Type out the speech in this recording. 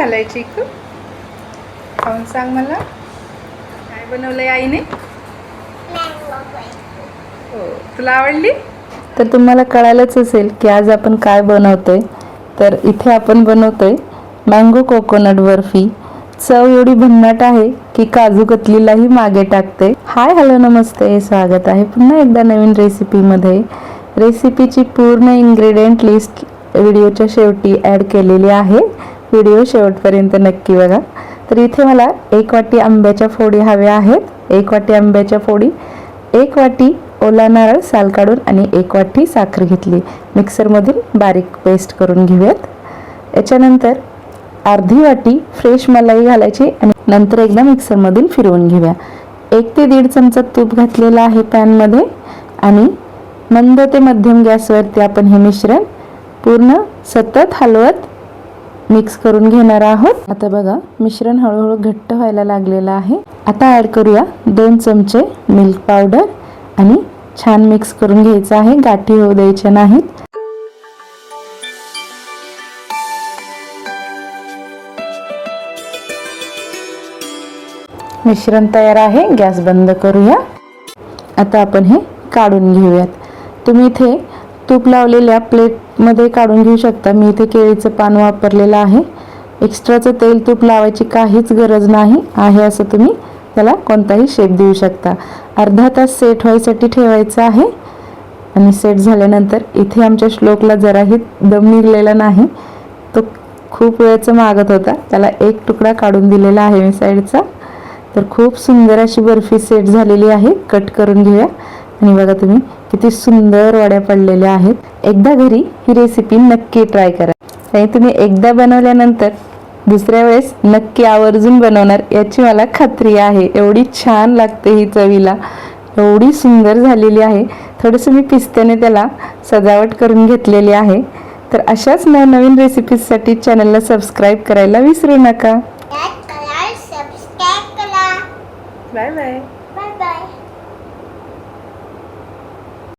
झालाय चिकू? खाऊन सांग मला काय बनवलंय आईने. हो, तुला आवडली? तर तुम्हाला कळालंच असेल की आज आपण काय बनवतोय. तर इथे आपण बनवतोय मँगो कोकोनट बर्फी. चव एवढी भन्नाट आहे की काजू कतलीलाही मागे टाकते. हाय, हॅलो, नमस्ते, स्वागत आहे पुन्हा एकदा नवीन रेसिपीमध्ये. रेसिपीची पूर्ण इन्ग्रेडियंट लिस्ट व्हिडिओच्या शेवटी ॲड केलेली आहे. व्हिडिओ शेवटपर्यंत नक्की बघा. तर इथे मला 1 वाटी आंब्याच्या फोडी हव्या आहेत. 1 वाटी आंब्याच्या फोडी, 1 वाटी ओला नारळ साल काढून आणि 1 वाटी साखर घेतली. मिक्सरमधून बारीक पेस्ट करून घेऊयात. याच्यानंतर अर्धी वाटी फ्रेश मलाई घालायची आणि नंतर एकदा मिक्सरमधून फिरवून घेऊया. 1 ते 1.5 चमचा तूप घातलेला आहे पॅनमध्ये आणि मंद ते मध्यम गॅसवरती आपण हे मिश्रण पूर्ण सतत हलवत मिक्स करून घेणार आहोत. आता बघा, मिश्रण हळूहळू घट्ट व्हायला लागलेलं आहे. आता ॲड करूया 2 चमचे मिल्क पावडर आणि छान मिक्स करून घ्यायचं आहे. गाठी होऊ द्यायच्या नाहीत. मिश्रण तयार आहे. गॅस बंद करूया. आता आपण हे काढून घेऊयात. तुम्ही इथे तूप लावलेल्या प्लेटमध्ये काढून घेऊ शकता. मी इथे केळीचं पान वापरलेलं आहे. एक्स्ट्राचं तेल तूप लावायची काहीच गरज नाही आहे. असं तुम्ही त्याला कोणताही शेप देऊ शकता. अर्धा तास सेट व्हायसाठी ठेवायचं आहे आणि सेट झाल्यानंतर इथे आमच्या श्लोकला जराही दम निघलेला नाही. तो खूप वेळेचं मागत होता. त्याला 1 तुकडा काढून दिलेला आहे मी साईडचा. तर खूप सुंदर अशी बर्फी सेट झालेली आहे. कट करून घेऊया आणि बघा तुम्ही किती सुंदर वड्या पडलेल्या आहेत. एकदा घरी ही रेसिपी नक्की ट्राय करा. आणि तुम्ही एकदा बनवल्यानंतर दुसऱ्या वेळेस नक्की आवर्जून बनवणार याची मला खात्री आहे. एवढी छान लागते ही चवीला, एवढी सुंदर झालेली आहे. थोडंसं मी पिस्त्याने त्याला सजावट करून घेतलेली आहे. तर अशाच नवनवीन रेसिपीजसाठी चॅनलला सबस्क्राईब करायला विसरू नका. Bye bye. Bye bye.